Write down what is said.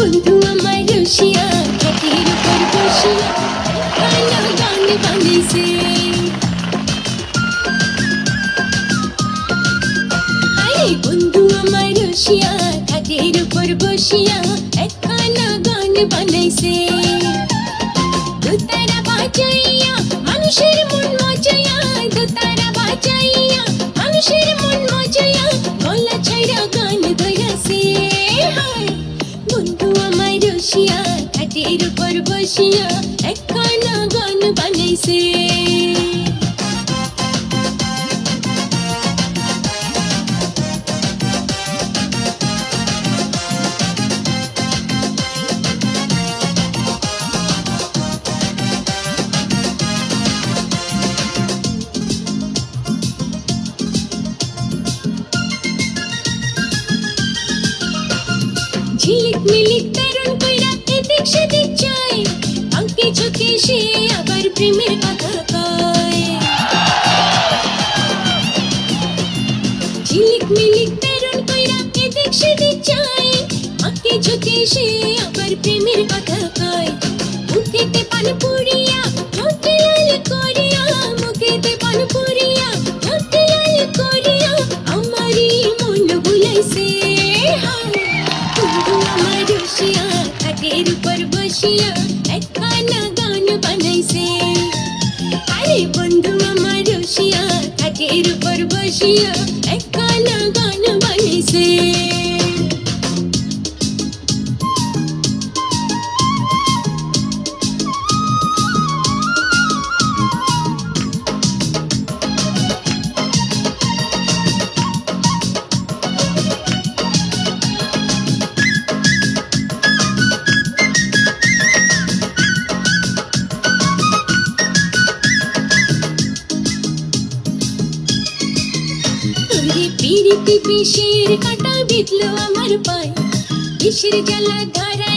বন্ধু আমার রসিয়া খাটের উপর বসিয়া গান গান বানাইছে। আরে বন্ধু আমার রসিয়া খাটের উপর বসিয়া একখানা গান বানাইছে। দোতারা বাজাইয়া মানুষের মন মজাইয়া, দোতারা বাজাইয়া মানুষের মন মজাইয়া গলা ছাইরা গান ধরাছে। বন্ধু আমার রসিয়া খাটের উপর বসিয়া একখানা গান বানাইছে। ঝিলিক মিলিক তরুণ কইরা এদিক সেদিক চায়, আঁকে ঝুঁকে সে আবার প্রেমের কথা কয়। ঝিলিক মিলিক তরুণ কইরা এদিক সেদিক চায়, আঁকে ঝুঁকে সে আবার প্রেমের কথা কয়। মুখেতে পান পুরিয়া ঠোঁটে লাল করিয়া, মুখেতে পান পুরিয়া ঠোঁটে লাল করিয়া আমারই মন ভুলাইছে। বন্ধু আমার রসিয়া খাটের উপর বসিয়া একখানা গান বানাইছে। আরে বন্ধু আমার রসিয়া খাটের উপর বসিয়া একখানা গান বানাইছে। পিরিতি বিষের কাঁটা বিঁধলো আমার পায়, বিষের জ্বালা ধরায়